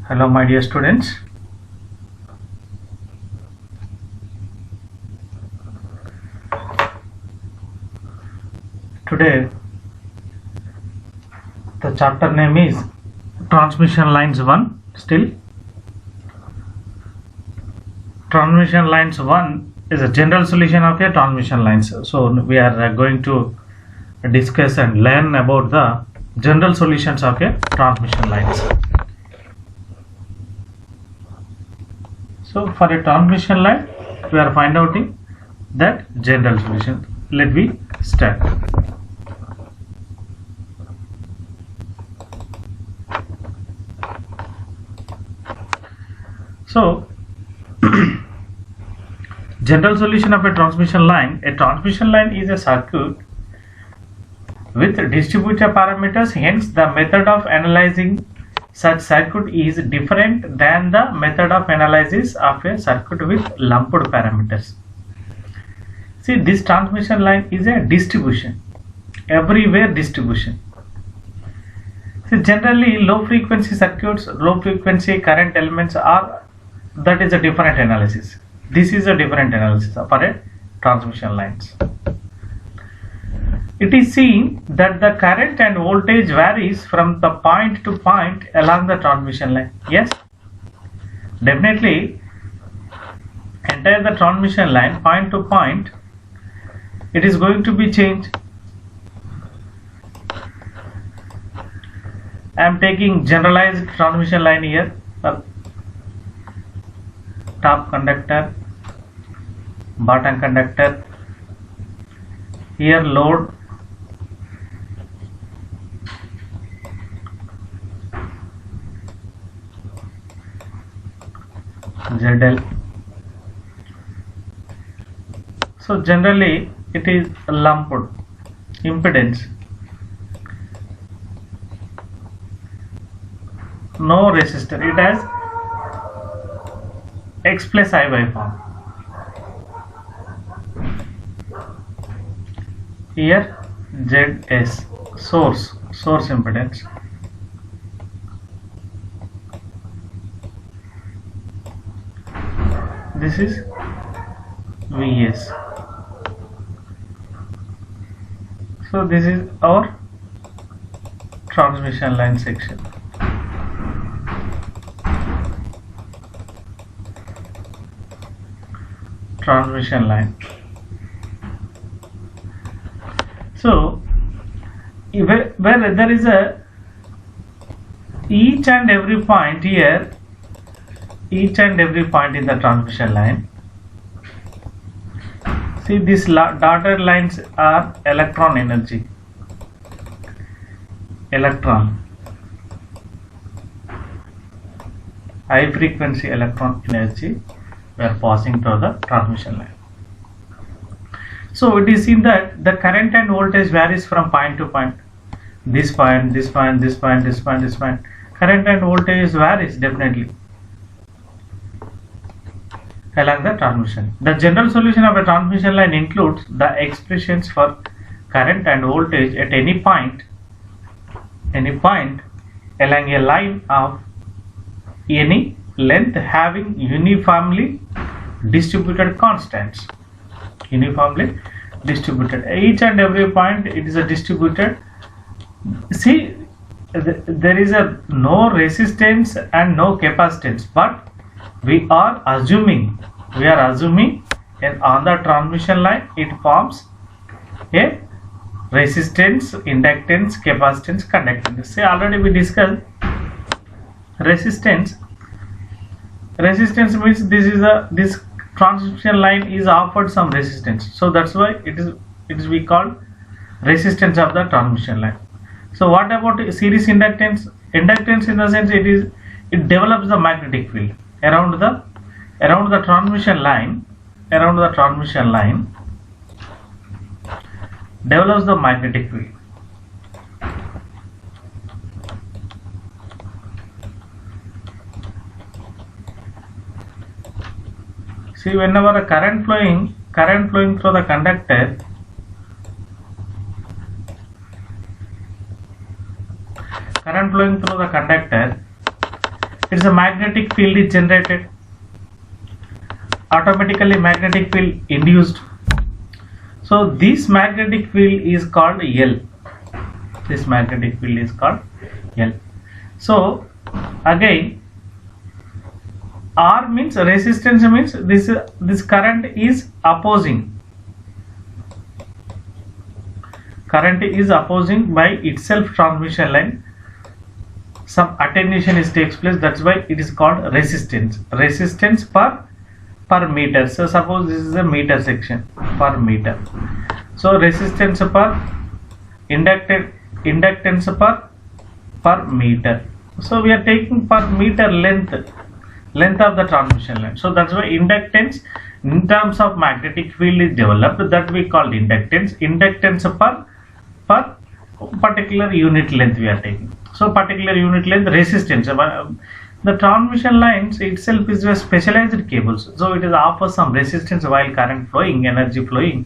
Hello my dear students. Today the chapter name is Transmission Lines 1. Still Transmission Lines 1 is a general solution of a transmission lines. So we are going to discuss and learn about the general solutions of a transmission lines. So for a transmission line, we are finding out that general solution. Let me start. So general solution of a transmission line. A transmission line is a circuit with distributed parameters. Hence, the method of analyzing such circuit is different than the method of analysis of a circuit with lumped parameters. See, this transmission line is a distribution, everywhere distribution. See, generally low frequency circuits, low frequency current elements are, that is a different analysis. This is a different analysis for a transmission lines. It is seen that the current and voltage varies from the point to point along the transmission line. Yes, definitely entire the transmission line, point to point, it is going to be changed. I am taking generalized transmission line here. Top conductor, bottom conductor, here load, ZL. So generally it is lumped impedance, no resistor, it has X plus I waveform. Here ZS, source impedance. This is VS. So this is our transmission line section. Transmission line. So where there is a each and every point here, each and every point in the transmission line. See, these dotted lines are electron energy. Electron, high frequency electron energy we are passing through the transmission line. So it is seen that the current and voltage varies from point to point. This point, this point, this point, this point, this point. Current and voltage varies definitely along the transmission. The general solution of a transmission line includes the expressions for current and voltage at any point along a line of any length having uniformly distributed constants. Uniformly distributed. Each and every point it is a distributed. See, there is a no resistance and no capacitance, but we are assuming and on the transmission line it forms a resistance, inductance, capacitance, conductance. See, already we discussed resistance. Resistance means this transmission line is offered some resistance, so that's why it is we call resistance of the transmission line. So what about series inductance? Inductance in the sense it develops the magnetic field around the transmission line. Around the transmission line develops the magnetic field. See, whenever a current flowing through the conductor, current flowing through the conductor, it's a magnetic field is generated, automatically magnetic field induced. So this magnetic field is called L. This magnetic field is called L. So again, R means resistance, means this current is opposing. Current is opposing by itself transmission line. Some attenuation takes place. That's why it is called resistance. Resistance per meter. So suppose this is a meter section, per meter. So resistance per inductance per meter. So we are taking per meter length of the transmission line. So that's why inductance in terms of magnetic field is developed, that we call inductance. Inductance per particular unit length we are taking. So particular unit length, resistance. The transmission lines itself is a specialized cables, so it is offers some resistance while current flowing, energy flowing,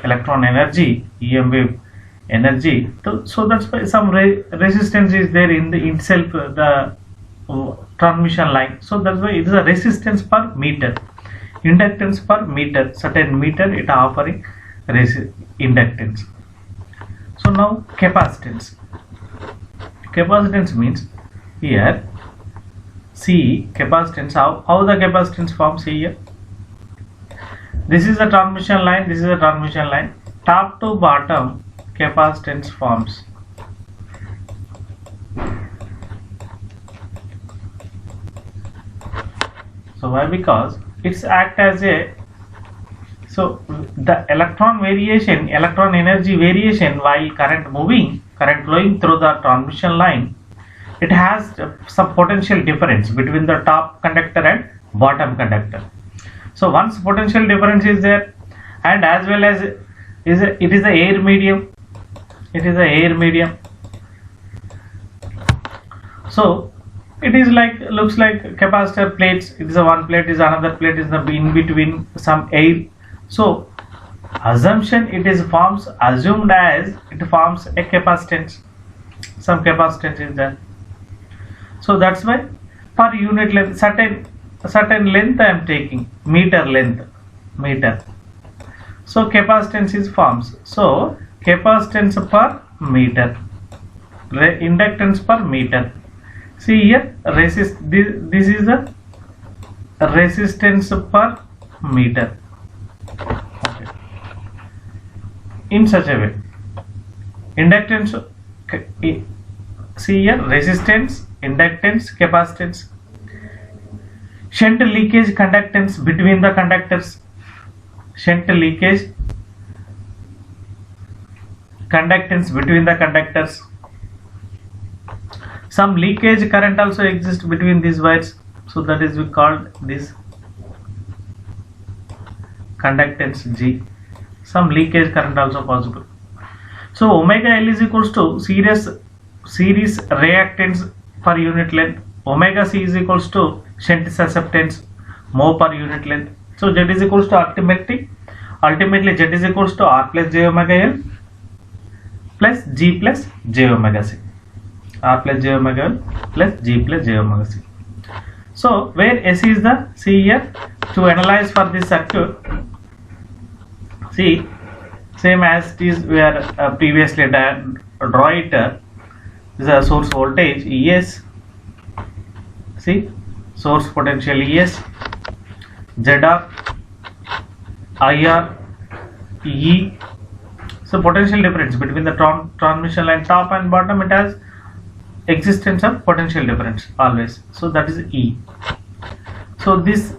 electron energy, EM wave energy. So that's why some resistance is there in the itself, the transmission line. So that's why it is a resistance per meter, inductance per meter. Certain meter it offering inductance. So now capacitance. Capacitance means here, see capacitance, how the capacitance forms here. This is the transmission line, this is the transmission line. Top to bottom capacitance forms. So why? Because it's act as a, so the electron energy variation while current flowing through the transmission line, it has some potential difference between the top conductor and bottom conductor. So once potential difference is there, and as well as it is the air medium. It is the air medium. So it is like, looks like capacitor plates. It is a one plate, is another plate, is the in between some air. So assumption it is assumed as it forms a capacitance. Some capacitance is there. So that's why per unit length, certain length I am taking, meter length, meter. So capacitance is forms. So capacitance per meter, inductance per meter. See here, this is the resistance per meter. Okay. In such a way, inductance, see here, resistance, inductance, capacitance. Shunt leakage conductance between the conductors. Shunt leakage conductance between the conductors. Some leakage current also exists between these wires, so that is we called this conductance G. Some leakage current also possible. So omega L is equals to series reactance per unit length. Omega C is equals to shunt susceptance mho per unit length. So Z is equals to ultimately Z is equals to R plus J omega L plus G plus J omega C. R plus J omega L plus G plus J omega C. So where S is the, see here, to analyze for this circuit, see same as it is we are previously draw it. This is a source voltage ES. See, source potential ES, ZR, IR, E. So potential difference between the transmission line top and bottom, it has existence of potential difference always. So that is E. So this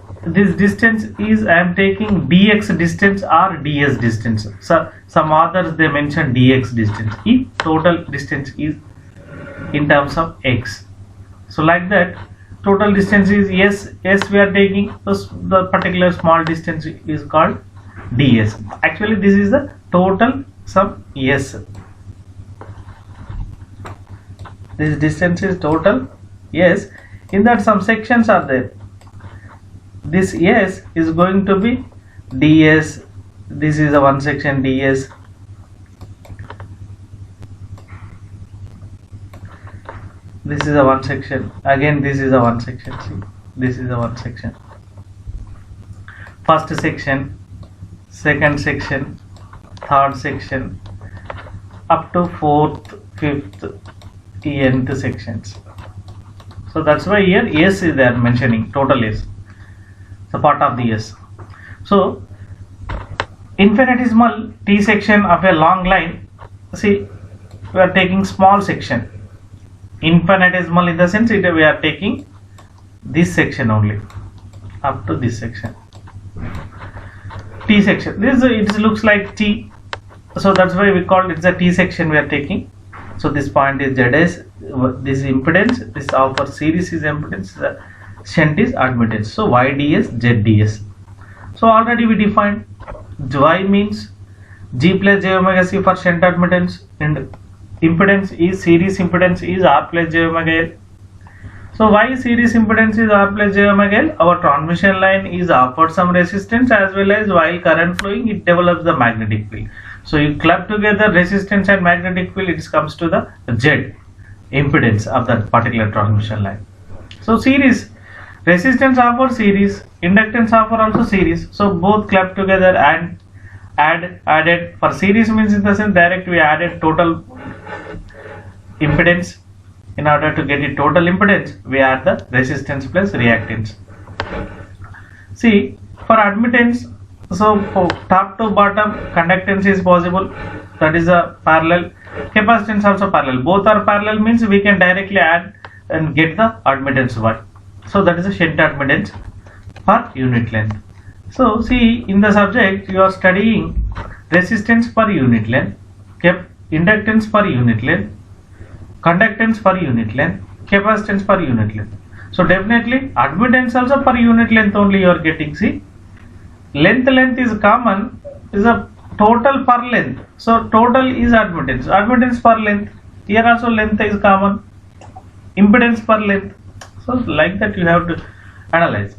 distance is, I am taking dx distance or ds distance. So some others they mention dx distance if total distance is in terms of x. So like that, total distance is S we are taking, the particular small distance is called ds. Actually this is the total sum S. This distance is total S. In that some sections are there. This S is going to be ds. This is the one section ds. This is a one section. Again, this is a one section. See, this is a one section. First section, second section, third section, up to fourth, fifth, nth sections. So that's why here S is there mentioning total S. The part of the S. So infinitesimal T section of a long line. See, we are taking small section. Infinitesimal in the sense we are taking this section only up to this section. T section. This it looks like T, so that's why we call it the T section we are taking. So this point is ZS, this is impedance, this our series is impedance, the shunt is admittance. So YDS, ZDS. So already we defined Y means G plus J omega C for shunt admittance, and impedance is series impedance is R plus J omega L. So why series impedance is R plus J omega L? Our transmission line is offered some resistance, as well as while current flowing it develops the magnetic field. So you club together resistance and magnetic field, it comes to the Z impedance of that particular transmission line. So series, resistance offer series, inductance offer also series. So both club together and added. For series means in the sense direct we added total impedance. In order to get it total impedance, we add the resistance plus reactance. See, for admittance, so for top to bottom conductance is possible, that is a parallel. Capacitance also parallel. Both are parallel means we can directly add and get the admittance Y. So that is a shunt admittance per unit length. So see, in the subject you are studying resistance per unit length, inductance per unit length, conductance per unit length, capacitance per unit length. So definitely admittance also per unit length only you are getting. See, length is common, is a total per length. So total is admittance per length. Here also length is common, impedance per length. So like that you have to analyze.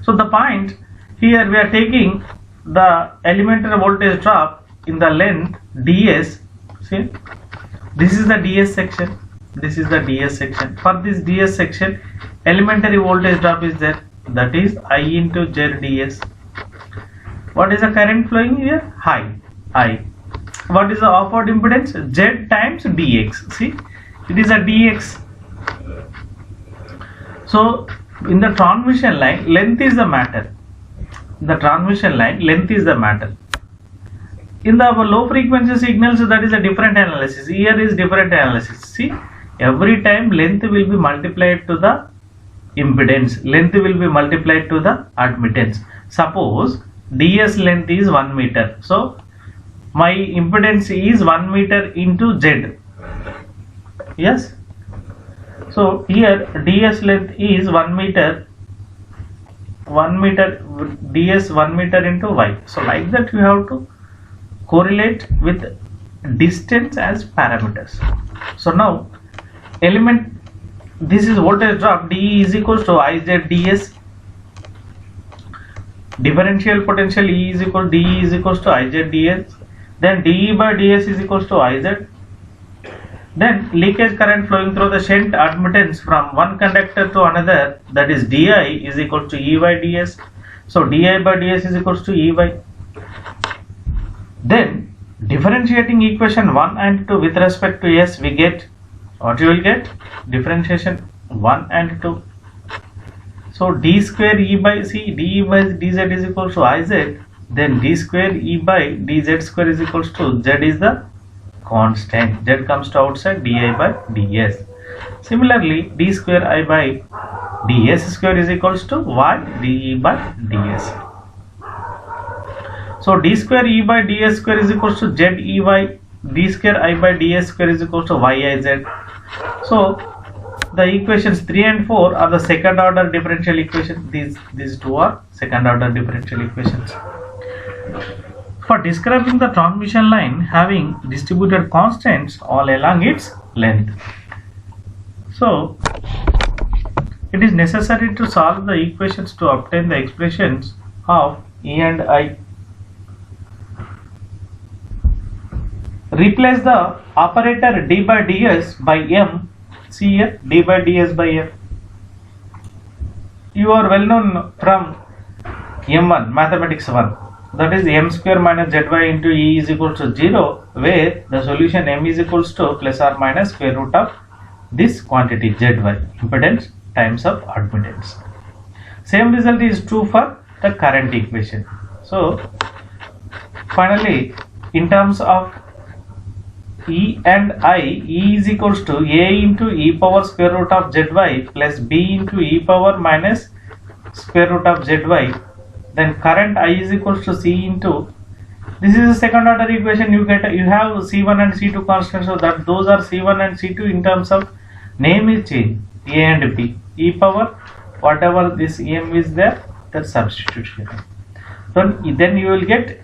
So the point here we are taking the elementary voltage drop in the length ds. See, this is the ds section, this is the ds section. For this ds section elementary voltage drop is there, that is I into Z ds. What is the current flowing here? I. What is the offered impedance? Z times dx. See, it is a dx. So in the transmission line, length is the matter. In the transmission line, length is the matter. In the low frequency signals, that is a different analysis. Here is different analysis. See, every time length will be multiplied to the impedance, length will be multiplied to the admittance. Suppose ds length is 1 meter. So my impedance is 1 meter into Z. Yes. So here ds length is 1 meter, ds 1 meter into Y. So like that you have to correlate with distance as parameters. So now element, this is voltage drop, dE is equals to Iz ds. Differential potential E is equal to dE is equals to Iz ds. Then dE by ds is equals to Iz. Then leakage current flowing through the shunt admittance from one conductor to another, that is di is equal to E by ds. So di by ds is equals to Ey. Then differentiating equation 1 and 2 with respect to S, we get what you will get, differentiation 1 and 2. So d square E by C, dE by dz is equal to Iz. Then d square E by dz square is equals to Z is the constant. Z comes to outside, di by ds. Similarly, d square I by ds square is equals to Y dE by ds. So d square E by ds square is equals to Z Ey, d square I by ds square is equals to Yiz. So the equations 3 and 4 are the second order differential equations. These two are second order differential equations. For describing the transmission line having distributed constants all along its length. So it is necessary to solve the equations to obtain the expressions of E and I. replace the operator d by ds by m. See here, d by ds by m. You are well known from M1, mathematics 1. That is m square minus zy into e is equal to 0, where the solution m is equals to plus or minus square root of this quantity zy, impedance times of admittance. Same result is true for the current equation. So finally, in terms of E and I, E is equals to A into e power square root of zy plus B into e power minus square root of zy. Then current I is equals to C into, this is a second order equation. You have C1 and C2 constants, so that those are C1 and C2 in terms of name is changed, A and B. E power, whatever this m is there, that substitute here. Then you will get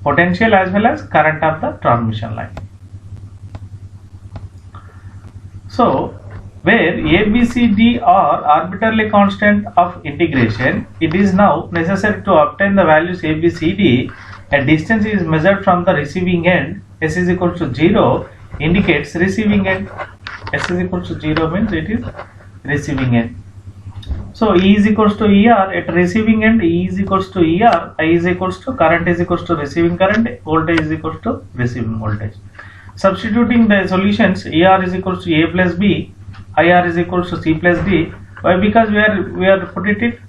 potential as well as current of the transmission line. So where A, B, C, D are arbitrarily constant of integration, it is now necessary to obtain the values A, B, C, D. A distance is measured from the receiving end. S is equal to 0 indicates receiving end. S is equal to 0 means it is receiving end. So E is equals to ER at receiving end. E is equals to ER. I is equals to current is equals to receiving current. Voltage is equals to receiving voltage. Substituting the solutions, ER is equals to A plus B, IR is equals to C plus D. Why? Because we are put it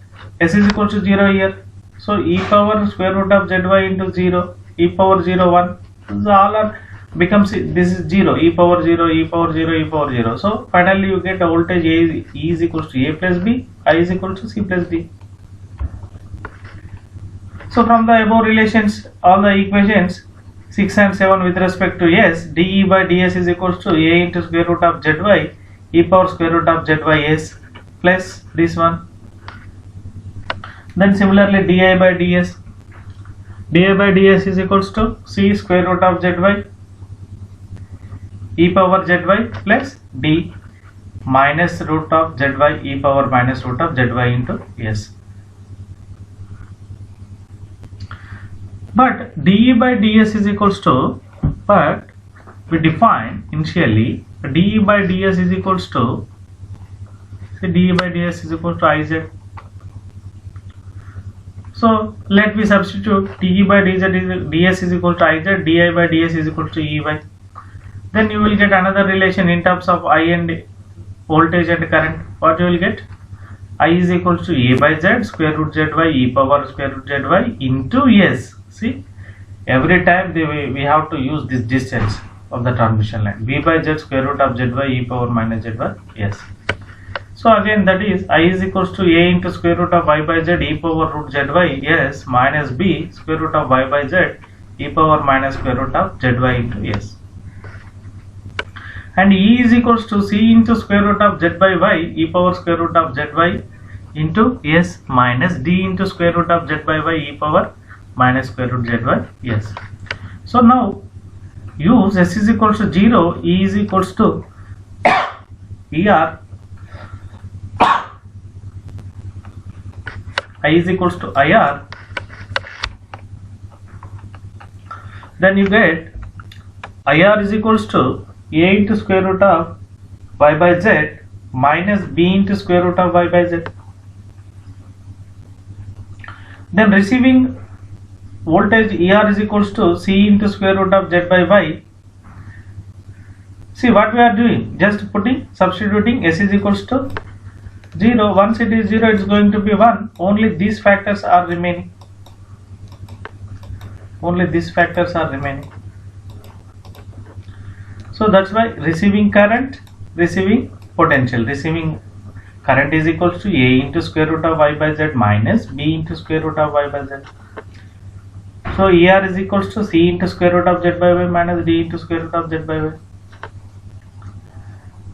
S is equals to 0 here. So e power square root of zy into 0, e power 0 1. So all are becomes, this is 0, e power 0, e power 0, e power 0. So finally you get a voltage E is equals to A plus B, I is equals to C plus D. So from the above relations, all the equations 6 and 7 with respect to S, dE by ds is equals to A into square root of zy, e power square root of zy s plus this one. Then similarly di by ds, di by ds is equals to C square root of zy, e power zy plus d minus root of zy e power minus root of zy into s. But dE by ds is equals to, but we define initially dE by ds is equals to, say dE by ds is equals to Iz. So let me substitute dE by ds is equal to Iz, di by ds is equal to Ey. Then you will get another relation in terms of I and voltage and current. What you will get? I is equal to A by z square root zy e power square root zy into s. See, every time we have to use this distance of the transmission line. B by z square root of zy e power minus zy s. So again, that is I is equals to A into square root of y by z e power root zy s minus B square root of y by z e power minus square root of zy into s. And E is equals to C into square root of z by y e power square root of zy into s minus D into square root of z by y e power minus square root zy s. So now use S is equals to 0, E is equals to ER, I is equals to IR. Then you get IR is equals to A into square root of y by z minus B into square root of y by z. Then receiving voltage ER is equals to C into square root of z by y. See what we are doing, just substituting S is equals to 0. Once it is 0, it is going to be 1. Only these factors are remaining. Only these factors are remaining. So that's why receiving current, receiving potential, receiving current is equals to A into square root of y by z minus B into square root of y by z. So ER is equals to C into square root of z by y minus D into square root of z by y.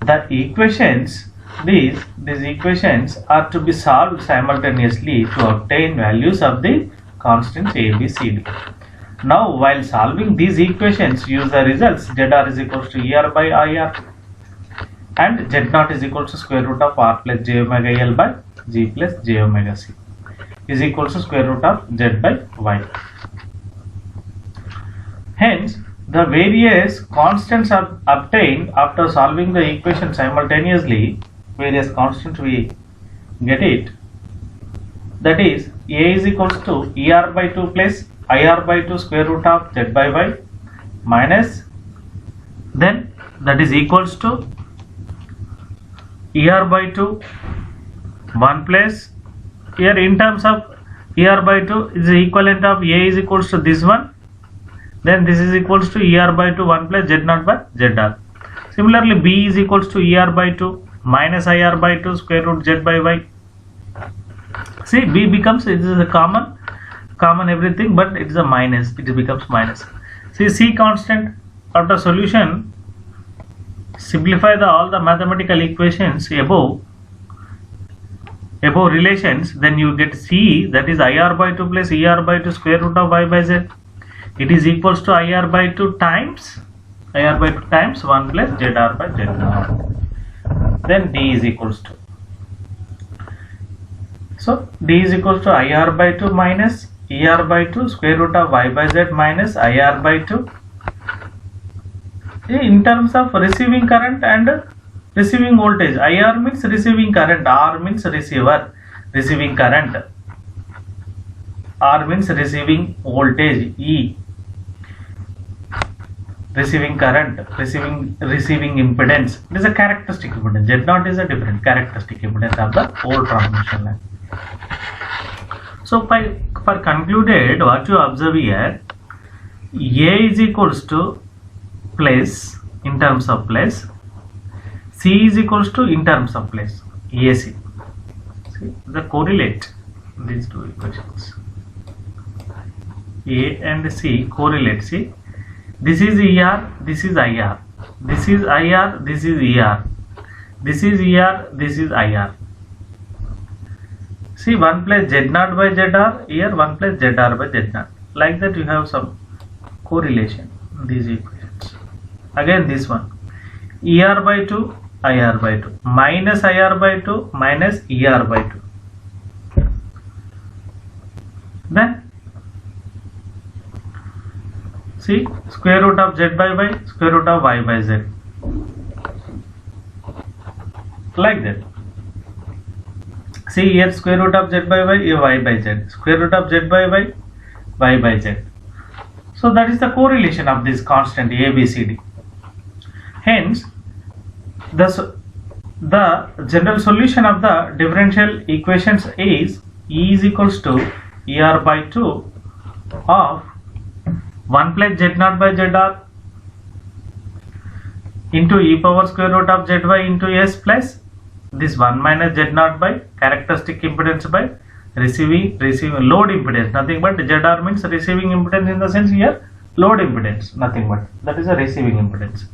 The equations, these equations are to be solved simultaneously to obtain values of the constants A, B, C, D. Now while solving these equations, use the results. ZR is equals to ER by IR and Z0 is equals to square root of R plus J omega L by G plus J omega C is equals to square root of Z by Y. Hence the various constants are obtained after solving the equation simultaneously. Various constants we get it. That is, A is equals to ER by 2 plus IR by 2 square root of Z by Y minus, then that is equals to ER by 2 1 plus, here in terms of ER by 2 is the equivalent of A is equals to this one, then this is equals to ER by 2 1 plus Z0 by ZR. Similarly, B is equals to ER by 2 minus IR by 2 square root Z by Y. See, B becomes, it is a common everything, but it is a minus, it becomes minus. See, C constant after solution, simplify all the mathematical equations above relations, then you get C, that is IR by 2 plus ER by 2 square root of Y by Z. It is equals to IR by 2 times 1 plus ZR by Z0. Then D is equals to, so D is equals to IR by 2 minus ER by 2 square root of Y by Z minus IR by 2. In terms of receiving current and receiving voltage, IR means receiving current, R means receiver, receiving current, R means receiving voltage, E receiving current, receiving impedance. It is a characteristic impedance. Z0 is a different characteristic impedance of the whole transmission line. So for concluded, what you observe here, A is equals to place in terms of place, C is equals to in terms of place, AC. See, the correlate these two equations. A and C correlate. See, this is ER, this is IR, this is IR, this is ER, this is ER, this is IR. See, 1 plus Z0 by ZR, here 1 plus ZR by Z0. Like that you have some correlation in these equations. Again this one, ER by 2, IR by 2, minus IR by 2, minus ER by 2. Then, see, square root of Z by Y, square root of Y by Z. Like that. See here, square root of Z by Y, here Y by Z. Square root of Z by Y, Y by Z. So that is the correlation of this constant A, B, C, D. Hence, the general solution of the differential equations is E is equals to ER by 2 of 1 plus Z0 by ZR into e power square root of ZY into S plus this 1 minus Z0 by characteristic impedance by receiving load impedance, nothing but ZR means receiving impedance, in the sense here load impedance, nothing but that is a receiving impedance,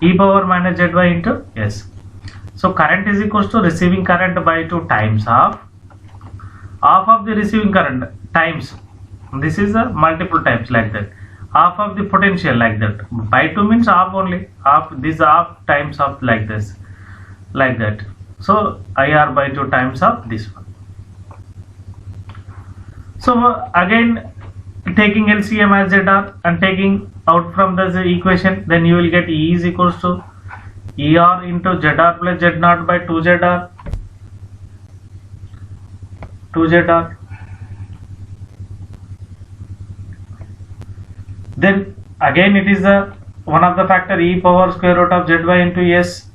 e power minus ZY into S. So current is equals to receiving current by 2 times half of the receiving current times, this is a multiple times, like that, half of the potential, like that, by 2 means half only, half, this half times of, like this, like that. So IR by 2 times of this one. So again, taking LCM as ZR and taking out from the equation, then you will get E is equals to ER into ZR plus Z0 by 2ZR. Then again it is one of the factor e power square root of ZY into S,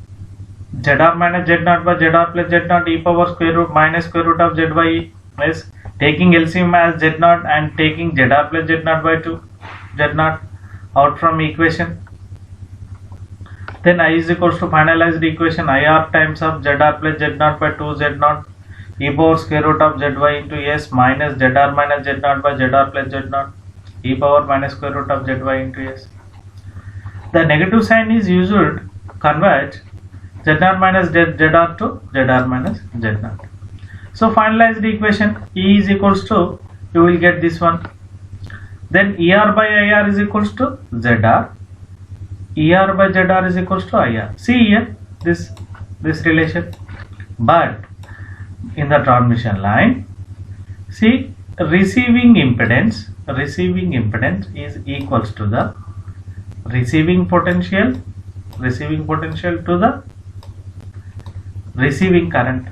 ZR minus Z0 by ZR plus Z0 e power square root minus square root of ZY S, taking LCM as Z0 and taking ZR plus Z0 by 2 Z0 out from equation. Then I is equals to finalized equation IR times of ZR plus Z0 by 2 Z0 e power square root of ZY into S minus ZR minus Z0 by ZR plus Z0 e power minus square root of ZY into S. The negative sign is used to convert ZR minus ZR to ZR minus Z0. So finalized equation E is equals to, you will get this one. Then ER by IR is equals to ZR. ER by ZR is equals to IR. See here this relation. But in the transmission line, see, receiving impedance is equals to the receiving potential to the receiving current.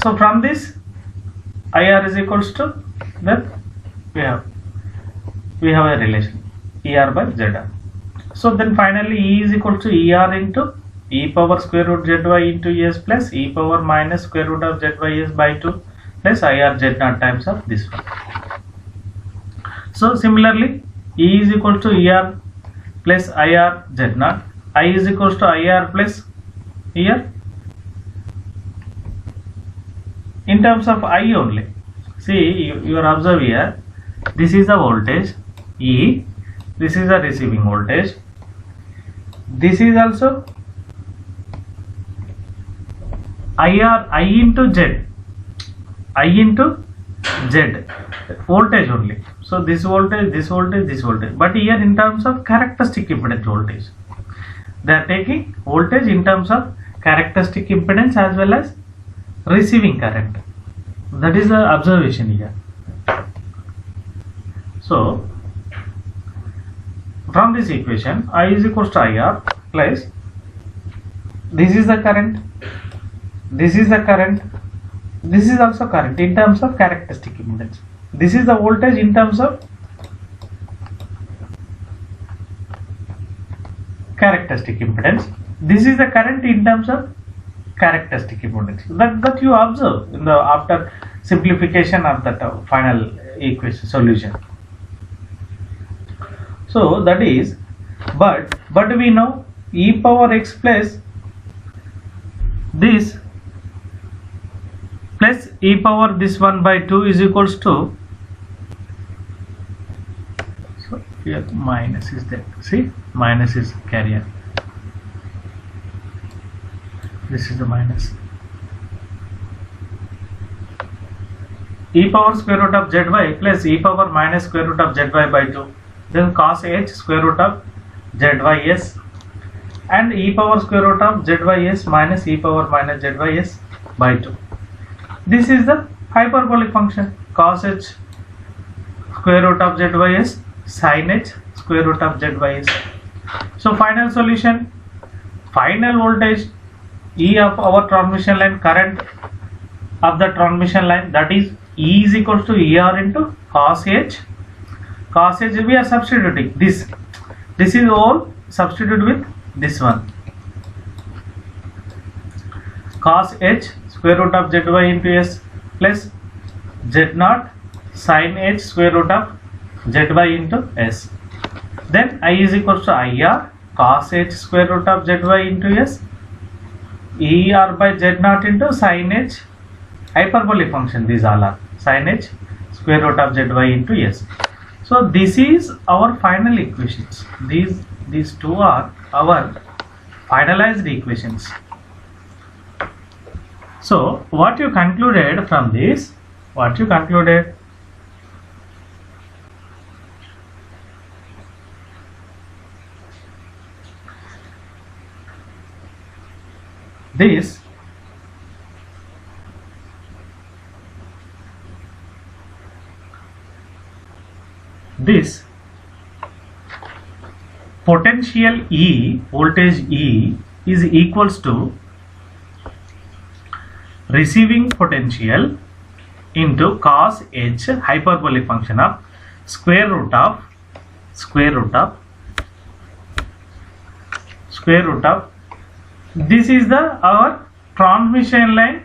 So from this IR is equals to, then we have a relation ER by ZR. So then finally E is equal to ER into e power square root ZY into S plus e power minus square root of ZYS by 2 plus IR Z0 times of this one. So similarly E is equal to ER plus IR Z0. I is equals to IR plus here in terms of I only. See, you are observe here, this is the voltage E, this is the receiving voltage, this is also I into Z voltage only. So this voltage, but here in terms of characteristic impedance voltage, they are taking voltage in terms of characteristic impedance as well as receiving current. That is the observation here. So from this equation, I is equals to IR plus this is the current, this is also current in terms of characteristic impedance. This is the voltage in terms of characteristic impedance. This is the current in terms of characteristic impedance. That you observe in the after simplification of that final equation solution. So that is, but we know e power x plus this plus e power this 1 by 2 is equals to, so here minus is there, see, minus is carrier, this is the minus, e power square root of zy plus e power minus square root of zy by 2, then cos h square root of zys and e power square root of zys minus e power minus zys by 2. This is the hyperbolic function, cos h square root of zys sin h square root of zys. So final solution, final voltage E of our transmission line, current of the transmission line, that is E is equals to ER into cos h we are substituting this is all substitute with this one, cos h square root of zy into s plus z0 sin h square root of zy into s. Then I is equals to IR cos h square root of zy into s, ER by z0 into sin h, hyperbolic function, these all are sin h square root of zy into s. So this is our final equations. These two are our finalized equations. So what you concluded from this? What you concluded? This potential E, voltage E is equals to receiving potential into cos h, hyperbolic function of square root of this is the our transmission line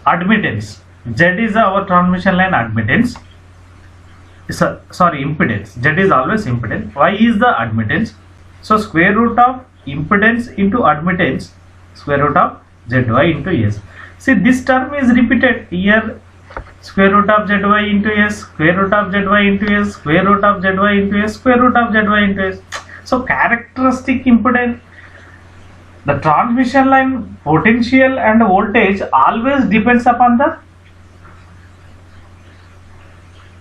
admittance. Z is our transmission line admittance, sorry, impedance. Z is always impedance, Y is the admittance. So square root of impedance into admittance, square root of ZY into S. See, this term is repeated here, square root of ZY into S, square root of ZY into S, square root of ZY into S, square root of ZY into S. So characteristic impedance, the transmission line potential and voltage always depends upon the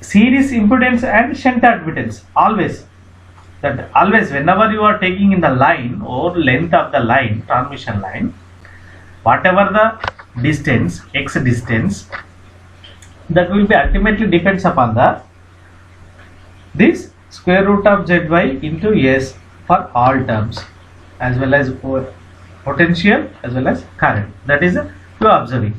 series impedance and shunt admittance. Always, that always whenever you are taking in the line or length of the line, transmission line, whatever the distance, x distance, that will be ultimately depends upon the this square root of zy into s for all terms, as well as potential as well as current. That is you are observing.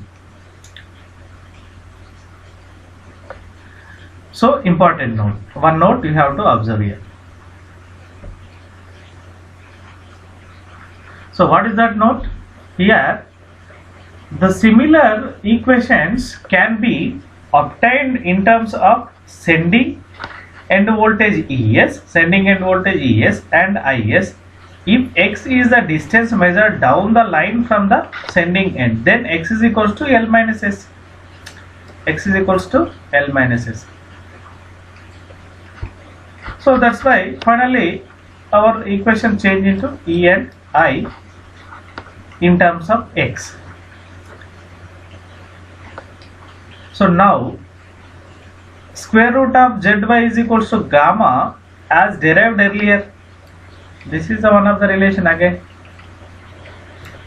So important note, one note you have to observe here. So what is that note? Here the similar equations can be obtained in terms of sending end voltage ES, sending end voltage ES and IS. If x is the distance measured down the line from the sending end, then x is equals to L minus S. X is equals to L minus S. So that's why finally our equation change into E and I in terms of x. So now square root of zy is equals to gamma as derived earlier. This is the one of the relation again.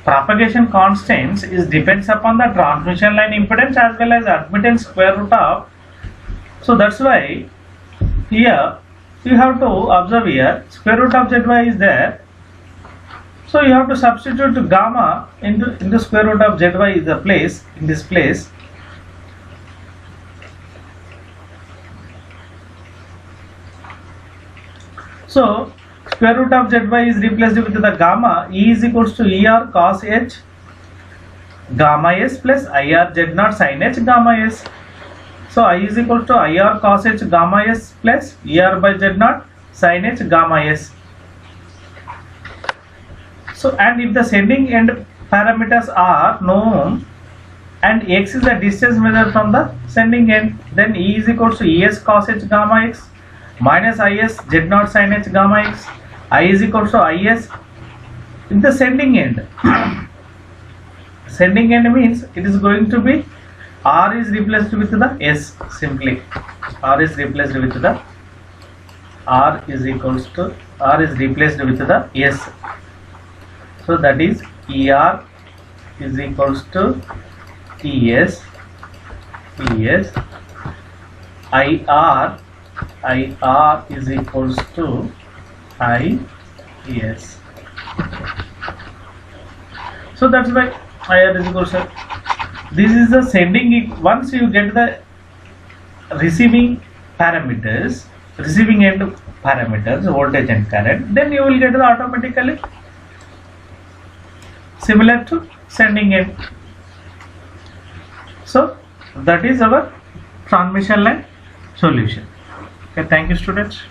Propagation constants is depends upon the transmission line impedance as well as admittance square root of. So that's why here you have to observe here square root of zy is there. So you have to substitute gamma into square root of zy is the place in this place. So square root of zy is replaced with the gamma. E is equals to ER cos h gamma s plus IR z0 sin h gamma s. So I is equals to IR cos h gamma s plus ER by z0 sin h gamma s. So and if the sending end parameters are known and x is the distance measured from the sending end, then E is equals to ES cos h gamma x minus IS z0 sin h gamma x. I is equals to IS in the sending end. Sending end means it is going to be R is replaced with the S simply. R is replaced with the R is equals to R is replaced with the S. So that is ER is equals to ES IR is equals to IS. So that's why IR is equals to, this is the sending. Once you get the receiving parameters, receiving end parameters, voltage and current, then you will get the automatically similar to sending end. So that is our transmission line solution. Okay, thank you students.